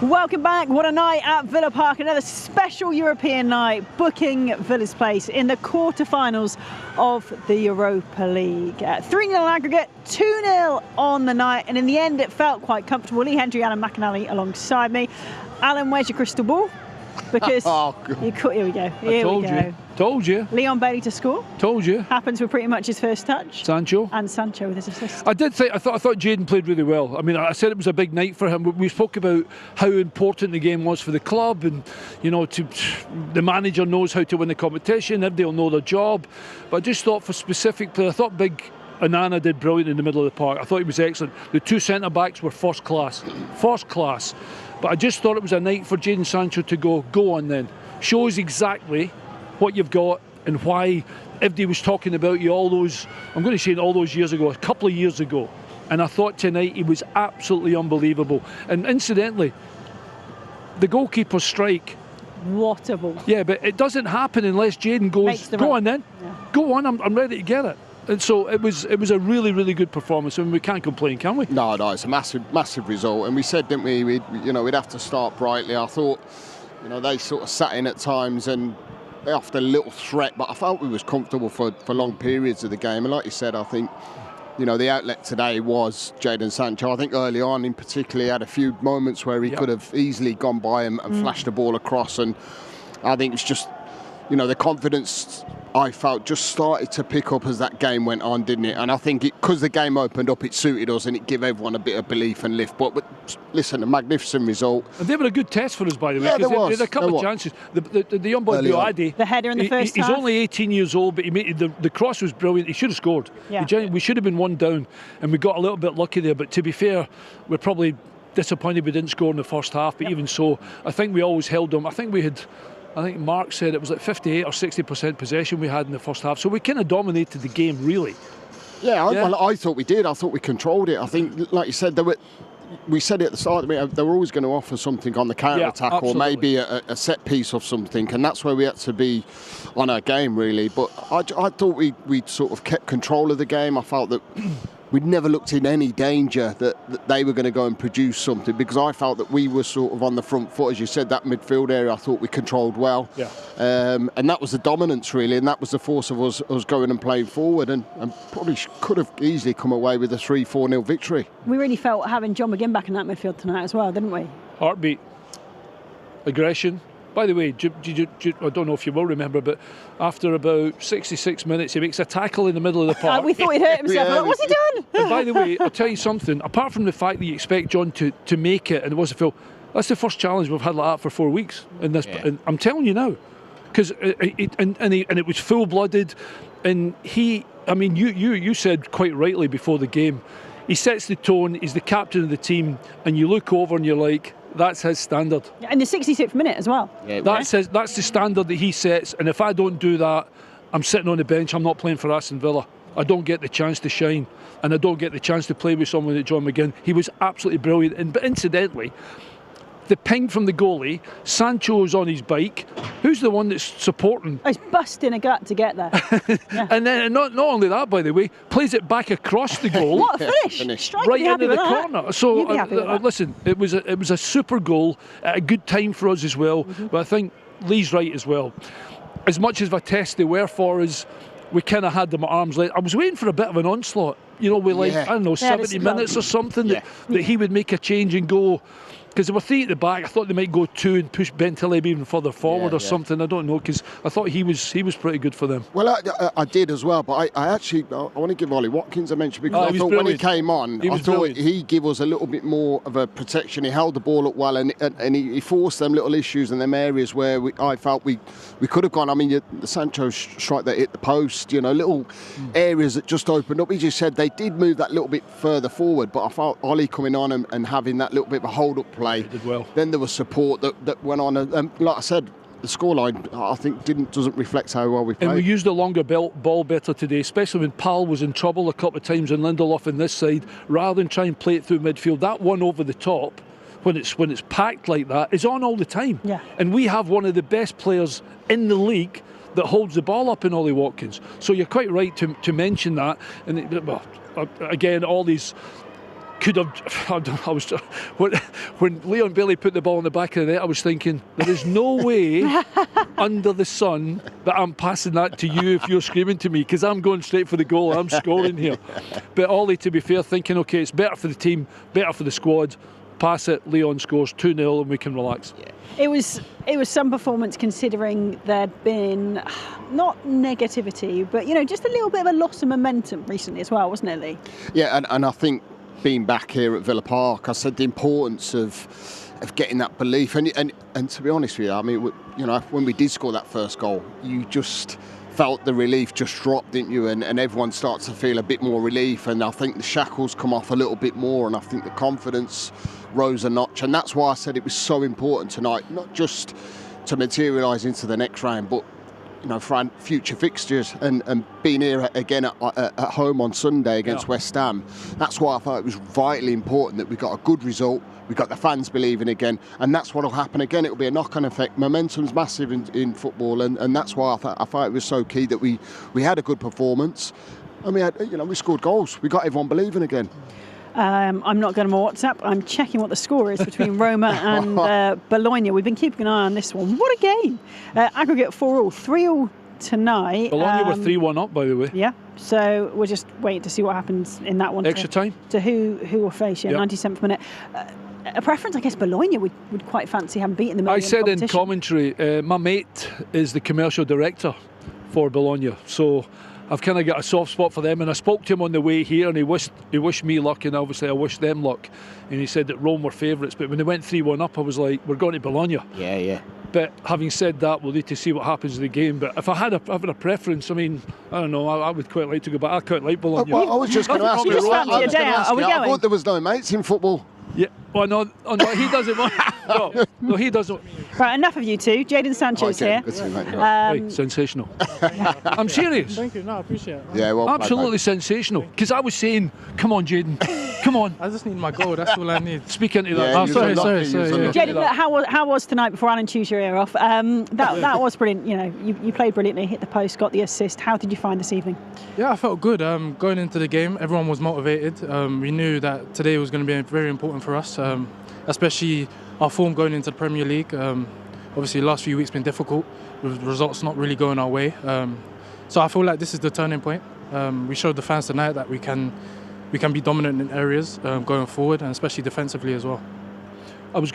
Welcome back. What a night at Villa Park. Another special European night, booking Villa's place in the quarterfinals of the Europa League. 3-0 aggregate, 2-0 on the night, and in the end it felt quite comfortable. Lee Hendry, Alan McAnally alongside me. Alan, where's your crystal ball? Because here we go. Here we go. Told you. Leon Bailey to score. Told you. Happens with pretty much his first touch. Sancho. And Sancho with his assist. I thought Jaden played really well. I mean, I said it was a big night for him. We spoke about how important the game was for the club, and the manager knows how to win the competition. Everybody will know their job. But I just thought for specific play, I thought Big Onana did brilliant in the middle of the park. I thought he was excellent. The two centre backs were first class. But I just thought it was a night for Jaden Sancho to go on then. Shows exactly what you've got and why everybody was talking about you all those years ago, a couple of years ago. And I thought tonight he was absolutely unbelievable. And incidentally, the goalkeeper's strike. What a ball. Yeah, but it doesn't happen unless Jaden goes, go on then. Yeah. Go on, I'm ready to get it. And so it was a really, really good performance. I mean, we can't complain, can we? No, it's a massive result. And we said, didn't we, we'd have to start brightly. I thought, they sort of sat in at times and they offered a little threat, but I felt we was comfortable for long periods of the game. And like you said, I think, the outlet today was Jaden Sancho. I think early on in particular, he had a few moments where he could have easily gone by and flashed the ball across. And I think it's just, the confidence I felt just started to pick up as that game went on, didn't it? And I think because the game opened up, it suited us and it gave everyone a bit of belief and lift. But listen, a magnificent result. And they were a good test for us, by the way. Yeah, there was. They had a couple of chances. The young boy, Buadi, the header in the first half. He's only 18 years old, but he made the cross was brilliant. He should have scored. Yeah. We should have been one down, and we got a little bit lucky there. But to be fair, we're probably disappointed we didn't score in the first half. But even so, I think we always held them. I think Mark said it was like 58 or 60% possession we had in the first half. So we kind of dominated the game, really. Yeah, I thought we did. I thought we controlled it. I think, like you said, we said it at the start, they were always going to offer something on the counter-attack or maybe a set piece of something. And that's where we had to be on our game, really. But I thought we'd sort of kept control of the game. I felt that we'd never looked in any danger that they were going to go and produce something, because I felt that we were sort of on the front foot. As you said, that midfield area I thought we controlled well. Yeah. And that was the dominance, really, and that was the force of us going and playing forward, and probably could have easily come away with a 3-4-0 victory. We really felt having John McGinn back in that midfield tonight as well, didn't we? Heartbeat, aggression. By the way, I don't know if you will remember, but after about 66 minutes, he makes a tackle in the middle of the park. We thought he'd hurt himself. Yeah. What's he done? And by the way, I'll tell you something. Apart from the fact that you expect John to make it, and it was a Phil, that's the first challenge we've had like that for 4 weeks. In this, and I'm telling you now, because it was full-blooded, and you said quite rightly before the game, he sets the tone. He's the captain of the team, and you look over and you're like, That's his standard. In the 66th minute as well. Yeah, That's the standard that he sets. And if I don't do that, I'm sitting on the bench. I'm not playing for Aston Villa. I don't get the chance to shine, and I don't get the chance to play with someone like John McGinn. He was absolutely brilliant. And but incidentally, the ping from the goalie, Sancho's on his bike. Who's the one that's supporting? Oh, he's busting a gut to get there. Yeah. And then not only that, by the way, plays it back across the goal. What a finish! Strike Right me happy into the with that. corner. So You'd be happy with that. listen, it was a super goal at a good time for us as well. But I think Lee's right as well. As much as of a test they were for us, we kind of had them at arm's length. I was waiting for a bit of an onslaught. You know, with I don't know, 70 minutes or something that he would make a change and go. Because there were 3 at the back. I thought they might go 2 and push Bentaleb even further forward or something. I don't know, because I thought he was pretty good for them. Well, I did as well, but I actually want to give Ollie Watkins a mention, because I thought when he came on, I thought he gave us a little bit more of a protection. He held the ball up well, and he forced them little issues in them areas where I felt we could have gone. I mean, the Sancho strike that hit the post, you know, little areas that just opened up. He just said they did move that little bit further forward, but I felt Ollie coming on and having that little bit of a hold-up play. Did well. Then there was support that went on, and like I said, the scoreline I think doesn't reflect how well we played. And we used the longer ball better today, especially when Pal was in trouble a couple of times and Lindelof on this side, rather than try and play it through midfield. That one over the top, when it's packed like that, is on all the time. Yeah. And we have one of the best players in the league that holds the ball up in Ollie Watkins. So you're quite right to mention that. And again, all these could have. I was when Leon Bailey put the ball in the back of the net, I was thinking there is no way under the sun that I'm passing that to you if you're screaming to me, because I'm going straight for the goal. I'm scoring here. But Ollie, to be fair, thinking, okay, it's better for the team, better for the squad. Pass it, Leon scores 2-0 and we can relax. Yeah. It was some performance, considering there'd been not negativity, but just a little bit of a loss of momentum recently as well, wasn't it, Lee? Yeah, and I think being back here at Villa Park, I said the importance of getting that belief, and to be honest with you, I mean, when we did score that first goal, you just felt the relief just drop, didn't you? And everyone starts to feel a bit more relief, and I think the shackles come off a little bit more, and I think the confidence rose a notch, and that's why I said it was so important tonight, not just to materialise into the next round, but for future fixtures and being here again at home on Sunday against West Ham. That's why I thought it was vitally important that we got a good result, we got the fans believing again, and that's what will happen again. It will be a knock-on effect. Momentum's massive in football, and that's why I thought it was so key that we had a good performance, and we scored goals. We got everyone believing again. I'm not going to my WhatsApp. I'm checking what the score is between Roma and Bologna. We've been keeping an eye on this one. What a game! Aggregate 4-all, 3-all tonight. Bologna were 3-1 up, by the way. Yeah, so we're just waiting to see what happens in that one. Extra time? To who will face you, 97th minute. A preference, I guess, Bologna would quite fancy having beaten them. I said in commentary, my mate is the commercial director for Bologna, so I've kind of got a soft spot for them, and I spoke to him on the way here, and he wished me luck, and obviously I wished them luck, and he said that Rome were favourites, but when they went 3-1 up, I was like, we're going to Bologna. Yeah. But having said that, we'll need to see what happens in the game. But if I had a preference, I mean, I don't know, I would quite like to go back. I quite like Bologna. Well, I was just going to ask you. I thought there was no mates in football. Yeah, well, no, he doesn't want. No, he doesn't. Right, enough of you two. Jaden Sancho's here. Good to see you, mate. Hey, sensational. I'm serious. Thank you. No, I appreciate it. Yeah, well, absolutely sensational. Because I was saying, come on, Jaden, come on. I just need my goal. That's all I need. Speak into that. Oh, sorry. Jaden, how was tonight? Before Alan chews your ear off, that was brilliant. You played brilliantly, hit the post, got the assist. How did you find this evening? Yeah, I felt good. Going into the game, everyone was motivated. We knew that today was going to be very important for us, especially our form going into the Premier League. Obviously, the last few weeks been difficult, with results not really going our way. So I feel like this is the turning point. We showed the fans tonight that we can be dominant in areas going forward, and especially defensively as well. I was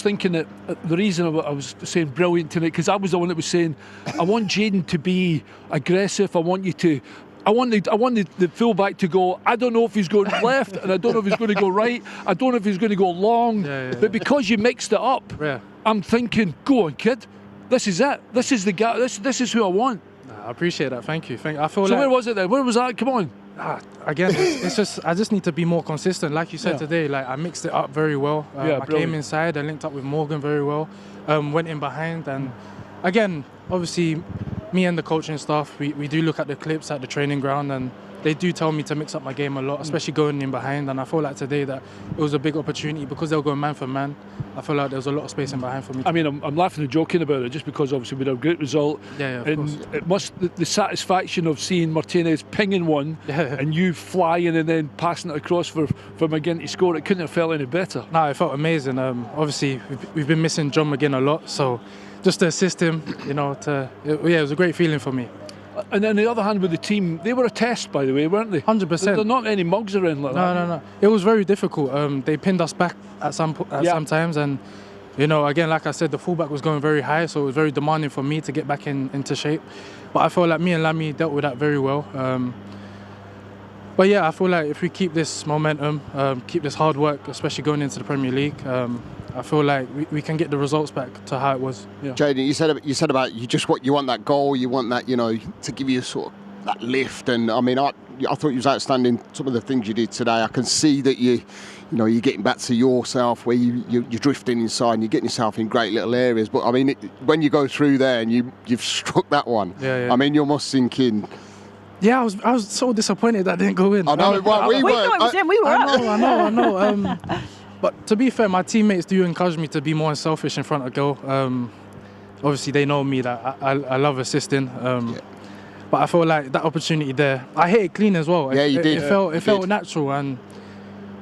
thinking that the reason I was saying brilliant tonight, because I was the one that was saying, I want Jaden to be aggressive. I want the fullback to go, I don't know if he's going left, and I don't know if he's going to go right. I don't know if he's going to go long. But because you mixed it up, I'm thinking, go on, kid. This is it. This is the guy. This is who I want. I appreciate that. Thank you. I feel so where was it then? Where was that? Come on. Again, it's just I just need to be more consistent. Like you said today, like I mixed it up very well. I came inside, I linked up with Morgan very well, went in behind, and again, obviously, me and the coaching staff, we do look at the clips at the training ground, and they do tell me to mix up my game a lot, especially going in behind. And I feel like today that it was a big opportunity because they were going man for man. I feel like there was a lot of space in behind for me. I mean, I'm laughing and joking about it just because obviously we had a great result. Yeah, of and course. it must the satisfaction of seeing Martinez pinging one and you flying and then passing it across for McGinn to score. It couldn't have felt any better. No, it felt amazing. Obviously, we've been missing John McGinn a lot, so just to assist him, it was a great feeling for me. And on the other hand, with the team, they were a test, by the way, weren't they? 100%. There are not any mugs around like that. No. It was very difficult. They pinned us back at some times, and again, like I said, the fullback was going very high, so it was very demanding for me to get back into shape. But I feel like me and Lamy dealt with that very well. But yeah, I feel like if we keep this momentum, keep this hard work, especially going into the Premier League, I feel like we can get the results back to how it was. Yeah. Jaden, you said about you want that goal, you want that to give you sort of that lift, and I mean I thought you was outstanding. Some of the things you did today, I can see that you're getting back to yourself where you're drifting inside and you're getting yourself in great little areas. But I mean when you go through there and you've struck that one, I mean you must think in. Yeah, I was so disappointed that didn't go in. I know. Well, we thought it was in. We were. I know. But to be fair, my teammates do encourage me to be more unselfish in front of goal. Obviously, they know me that I love assisting. But I feel like that opportunity there, I hit it clean as well. Yeah, you did. It felt natural,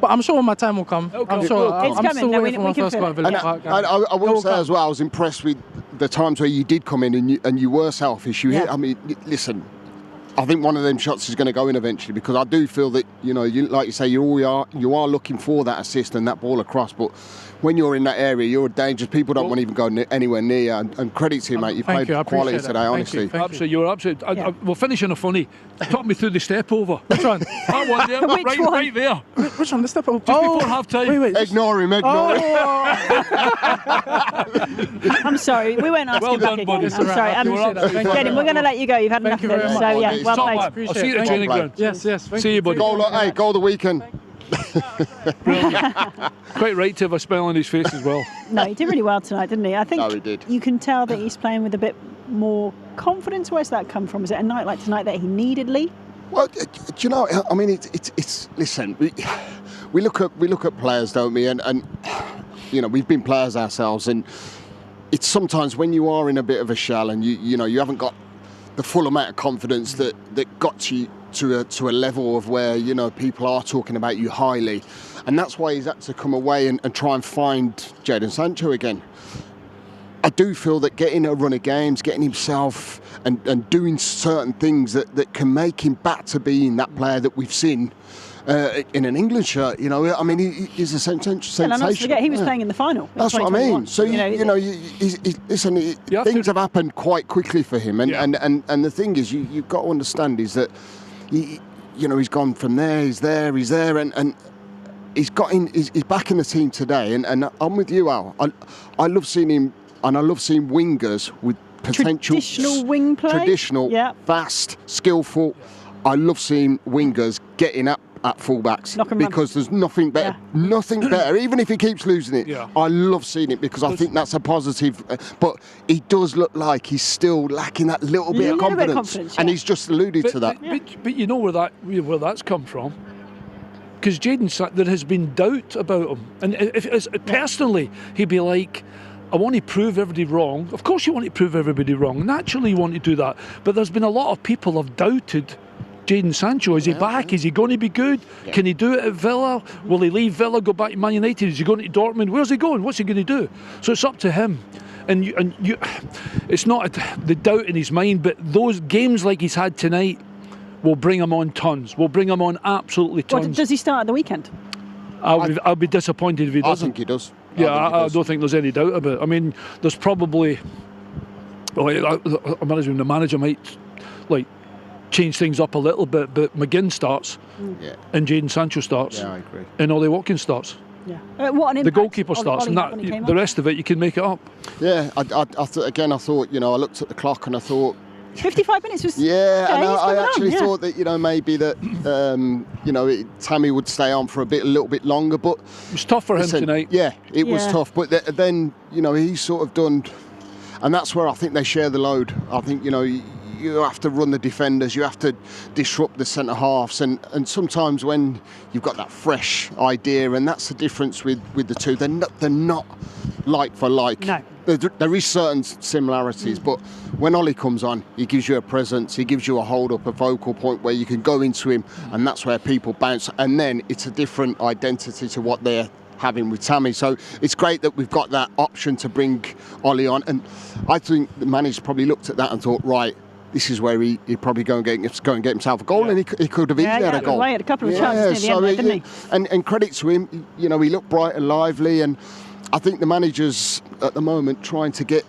but I'm sure my time will come. I'm sure. It's I'm coming. still waiting for my first goal at Villa Park. I will say as well, I was impressed with the times where you did come in and you were selfish. You hit. I mean, listen. I think one of them shots is going to go in eventually because I do feel that you like you say you are looking for that assist and that ball across, but when you're in that area you're dangerous. People don't want to even go anywhere near you, and credit to you, mate. You played quality today, honestly. Absolutely, you were absolutely. We'll finish on a funny. Talk me through the step over. Which one? That one there, right there. Which one? The step over. Just before half time. Wait. Ignore him. I'm sorry, we won't ask Well you back done, again. buddy. I'm sorry. Jaden, we're going to let you go. You've had enough of it. So yeah, well played. I'll see you at the training ground. Yes. See you, buddy. Goal of the weekend. Brilliant. Quite right to have a smile on his face as well. No, he did really well tonight, didn't he? I think he did. You can tell that he's playing with a bit more confidence. Where's that come from? Is it a night like tonight that he needed Lee? Well, do you know? I mean, it's. Listen, we look at players, don't we? And we've been players ourselves, and it's sometimes when you are in a bit of a shell and you haven't got the full amount of confidence that got you to a level of where people are talking about you highly, and that's why he's had to come away and try and find Jaden Sancho again. I do feel that getting a run of games, getting himself and doing certain things that can make him back to being that player that we've seen in an England shirt. I mean, he's a sensation. And not to forget, he was playing in the final. That's what I mean. So things have happened quite quickly for him, and the thing is, you've got to understand is that he's gone from there, he's there, and he's back in the team today, and I'm with you, Al. I love seeing him, and I love seeing wingers with potential traditional wing play, fast, skillful. I love seeing wingers getting up at fullbacks because there's nothing better. Nothing better. Even if he keeps losing it, I love seeing it because I think that's a positive. But he does look like he's still lacking that little bit of confidence, and he's just alluded to that. But you know where that's come from. Because Jaden, there has been doubt about him, and personally, he'd be like, I want to prove everybody wrong. Of course, you want to prove everybody wrong. Naturally, you want to do that. But there's been a lot of people have doubted Jaden Sancho. Is he back? Is he going to be good? Can he do it at Villa? Will he leave Villa, go back to Man United? Is he going to Dortmund? Where's he going? What's he going to do? So it's up to him. And you, it's not the doubt in his mind, but those games like he's had tonight will bring him on tons. Will bring him on absolutely tons. Does he start at the weekend? I'll be disappointed if he doesn't. I think he does. I don't think there's any doubt about it. I mean, there's probably. I imagine the manager might change things up a little bit, but McGinn starts and Jaden Sancho starts. Yeah, I agree. And Ollie Watkins starts. Yeah. What an impact. The goalkeeper starts, and the rest of it you can make it up. Yeah, I thought. I looked at the clock and I thought, 55 minutes was... Yeah, okay, and I actually yeah. thought that, maybe that, Tammy would stay on for a little bit longer, but... It was tough for him tonight. Yeah, it was tough, but then, he's sort of done... And that's where I think they share the load. I think, you have to run the defenders, you have to disrupt the centre halves, and sometimes when you've got that fresh idea, and that's the difference with the two, they're not like for like. No. There is certain similarities, but when Ollie comes on, he gives you a presence, he gives you a hold up, a focal point where you can go into him, and that's where people bounce, and then it's a different identity to what they're having with Tammy. So it's great that we've got that option to bring Ollie on, and I think the manager probably looked at that and thought, right, this is where he'd probably go and get himself a goal, and he could have easily had a goal. He had a couple of chances near the end, didn't he? And credit to him, he looked bright and lively, and I think the manager's at the moment trying to get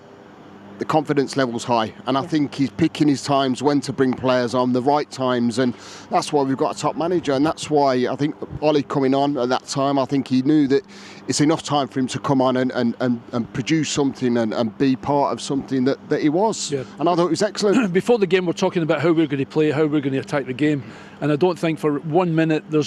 the confidence levels high, and I think he's picking his times when to bring players on, the right times, and that's why we've got a top manager, and that's why I think Ollie coming on at that time, I think he knew that it's enough time for him to come on and produce something and be part of something that he was. Yeah. And I thought it was excellent. Before the game, we're talking about how we're going to play, how we're going to attack the game, and I don't think for 1 minute there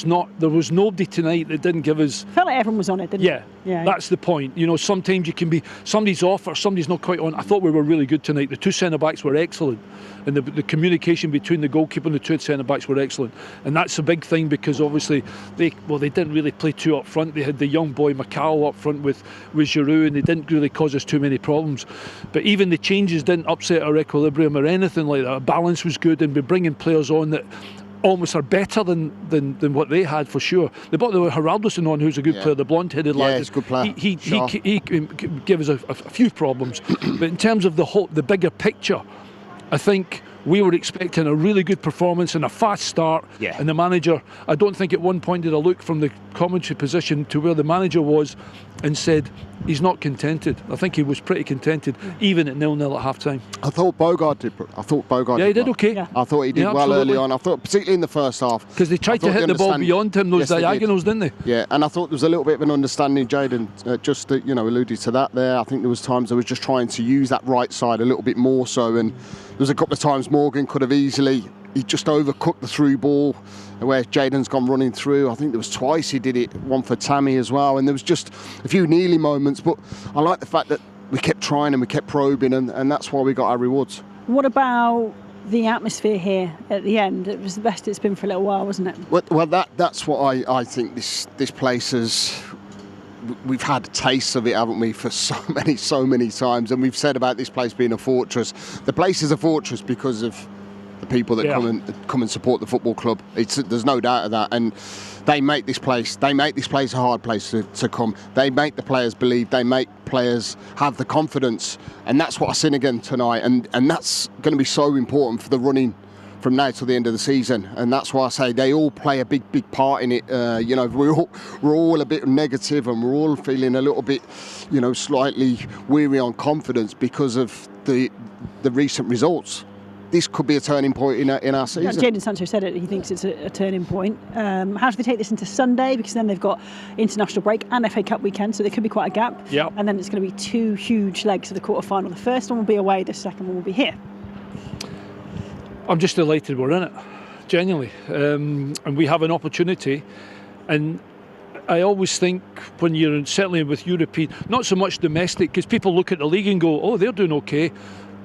was nobody tonight that didn't give us... Felt like everyone was on it, didn't it? Yeah, that's the point. Sometimes you can be, somebody's off or somebody's not quite on. I thought we were really good tonight. The two centre-backs were excellent, and the communication between the goalkeeper and the two centre-backs were excellent, and that's a big thing, because obviously they didn't really play two up front. They had the young boy Macau up front with Giroud, and they didn't really cause us too many problems, but even the changes didn't upset our equilibrium or anything like that. Our balance was good, and we're bringing players on that almost are better than what they had, for sure. They brought the Heraldson on, who's a good player, the blonde-headed lad. Yeah, he's a good player. He gave us a few problems, but in terms of the bigger picture, I think we were expecting a really good performance and a fast start. Yeah. And the manager, I don't think at one point did I look from the commentary position to where the manager was and said he's not contented. I think he was pretty contented, even at 0-0 at half-time. I thought Bogard did. Yeah, he did okay. Yeah. I thought he did well early on. I thought, particularly in the first half, because they tried to hit the ball beyond him, those diagonals, didn't they? Yeah, and I thought there was a little bit of an understanding. Jaden just alluded to that there. I think there was times they was just trying to use that right side a little bit more so, and there was a couple of times Morgan could have easily, he just overcooked the through ball where Jaden's gone running through. I think there was twice he did it, one for Tammy as well, and there was just a few nearly moments, but I like the fact that we kept trying and we kept probing, and that's why we got our rewards. What about the atmosphere here at the end? It was the best it's been for a little while, wasn't it? Well, that's what I think this place has... We've had tastes of it, haven't we, for so many times, and we've said about this place being a fortress. The place is a fortress because of the people that come and support the football club. There's no doubt of that, and they make this place a hard place to come. They make the players believe, they make players have the confidence, and that's what I seen again tonight, and that's going to be so important for the running from now till the end of the season, and that's why I say they all play a big part in it. We're all a bit negative, and we're all feeling a little bit, slightly weary on confidence because of the recent results. This could be a turning point in our season. Jaden Sancho said it. He thinks it's a turning point. How do they take this into Sunday? Because then they've got international break and FA Cup weekend, so there could be quite a gap. Yep. And then it's going to be two huge legs of the quarter-final. The first one will be away. The second one will be here. I'm just delighted we're in it, genuinely, and we have an opportunity. And I always think when you're certainly with European, not so much domestic, because people look at the league and go, oh, they're doing okay.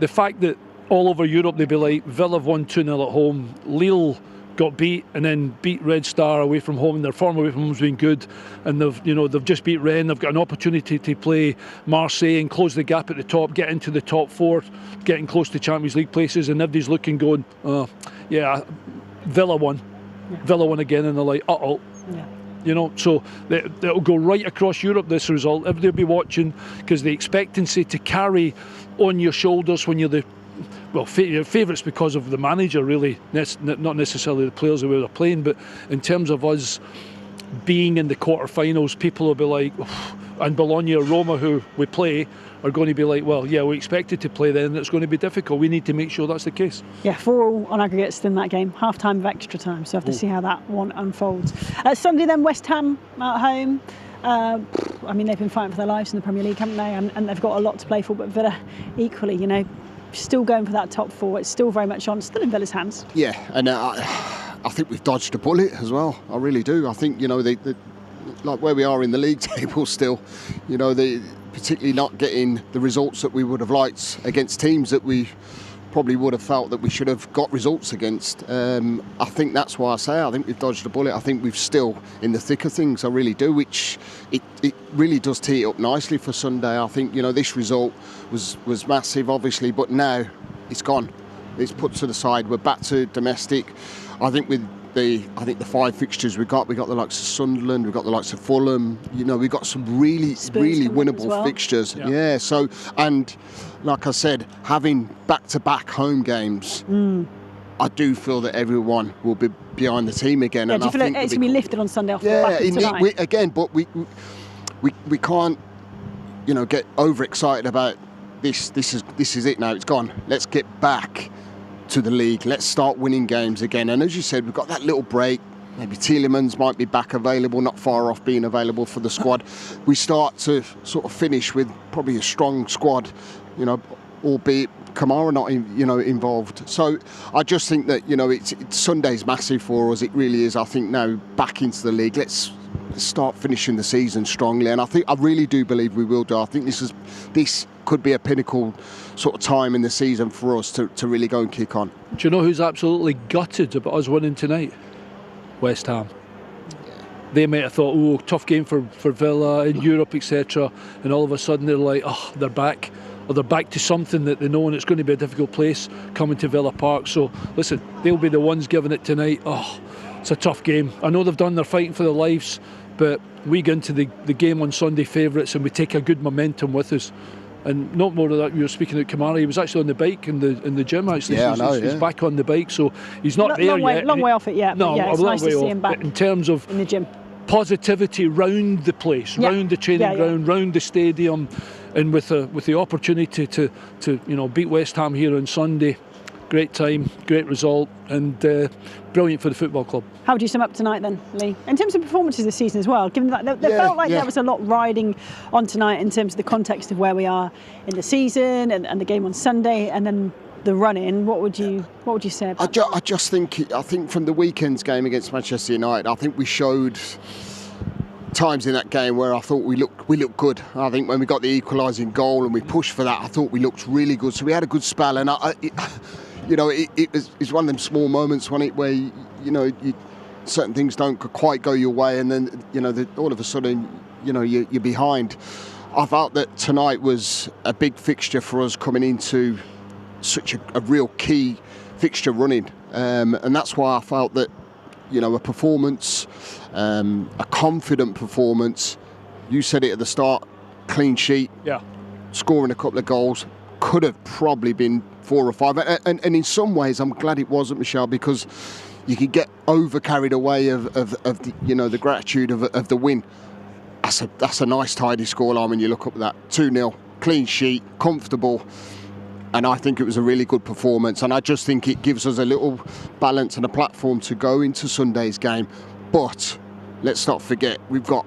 The fact that all over Europe they'd be like, Villa won 2-0 at home, Lille got beat and then beat Red Star away from home, and their form away from home has been good, and they've just beat Rennes. They've got an opportunity to play Marseille and close the gap at the top, get into the top four, getting close to Champions League places, and everybody's looking going, Villa won. Villa won again, and they're like, so it'll go right across Europe, this result. Everybody will be watching, because the expectancy to carry on your shoulders when you're the favourites because of the manager, really, not necessarily the players who are playing, but in terms of us being in the quarterfinals, people will be like, and Bologna or Roma, who we play, are going to be like, we expected to play then, it's going to be difficult. We need to make sure that's the case. Yeah, 4-4 on aggregates in that game, half-time of extra time, so have to see how that one unfolds. Sunday then, West Ham at home. They've been fighting for their lives in the Premier League, haven't they? And they've got a lot to play for, but Villa equally, still going for that top 4. It's still very much on, still in Villa's hands. Yeah, and I think we've dodged a bullet as well. I really do. I think, you know, like where we are in the league table still, you know, particularly not getting the results that we would have liked against teams that we probably would have felt that we should have got results against. I think that's why I say I think we've dodged a bullet. I think we've still in the thick of things. I really do, which it really does tee it up nicely for Sunday. I think, you know, this result was massive, obviously, but now it's gone. It's put to the side. We're back to domestic. I think with the 5 fixtures we got the likes of Sunderland, we've got the likes of Fulham. You know, we've got some really winnable fixtures. Yeah. So, and like I said, having back-to-back home games, I do feel that everyone will be behind the team again. Yeah, and do you feel like it's going to be lifted on Sunday off the back of tonight? Again, but we can't, you know, get overexcited about this. This is it now. It's gone. Let's get back to the league. Let's start winning games again. And as you said, we've got that little break. Maybe Tielemans might be back available, not far off being available for the squad. We start to sort of finish with probably a strong squad, you know, albeit Kamara not involved. So I just think that, you know, it's Sunday's massive for us. It really is. I think now back into the league. Let's start finishing the season strongly, and I really do believe we will do. I think this could be a pinnacle sort of time in the season for us to really go and kick on. Do you know who's absolutely gutted about us winning tonight? West Ham. They might have thought, oh, tough game for Villa in Europe, etc. And all of a sudden they're like, oh, they're back. Or they're back to something that they know, and it's going to be a difficult place coming to Villa Park. So listen, they'll be the ones giving it tonight. Oh, it's a tough game. I know they've done their fighting for their lives, but we go into the game on Sunday favourites and we take a good momentum with us. And not more of that, you were speaking about Kamara, he was actually on the bike in the gym actually. Yeah, he's back on the bike, so he's not there yet. Long way off it yet. No, yeah, it's nice to see him back in terms of in the gym. Positivity round the place, round the training ground, round the stadium, and with the opportunity to you know, beat West Ham here on Sunday. Great time, great result, and brilliant for the football club. How would you sum up tonight then, Lee? In terms of performances this season as well, given that there felt like there was a lot riding on tonight in terms of the context of where we are in the season and the game on Sunday, and then the run-in. What would you say about that? I just think from the weekend's game against Manchester United, I think we showed times in that game where I thought we looked good. I think when we got the equalising goal and we pushed for that, I thought we looked really good. So we had a good spell, and it's one of them small moments where certain things don't quite go your way, and then all of a sudden you're behind. I felt that tonight was a big fixture for us coming into such a real key fixture running, and that's why I felt that a performance, a confident performance. You said it at the start, clean sheet, scoring a couple of goals, could have probably been 4 or 5, and in some ways I'm glad it wasn't, Michelle, because you could get over carried away of the gratitude of the win. That's a nice tidy scoreline when you look up at that 2-0, clean sheet, comfortable. And I think it was a really good performance, and I just think it gives us a little balance and a platform to go into Sunday's game. But let's not forget, we've got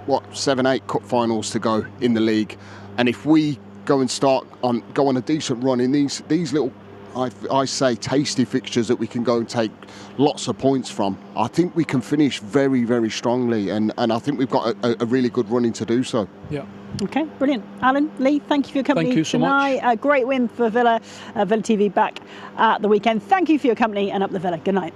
7-8 cup finals to go in the league, and if we go on a decent run in these little, I say, tasty fixtures that we can go and take lots of points from, I think we can finish very, very strongly, and I think we've got a really good running to do so. Yeah. Okay, brilliant. Alan, Lee, thank you for your company tonight. Thank you so much. A great win for Villa. Villa TV back at the weekend. Thank you for your company, and up the Villa. Good night.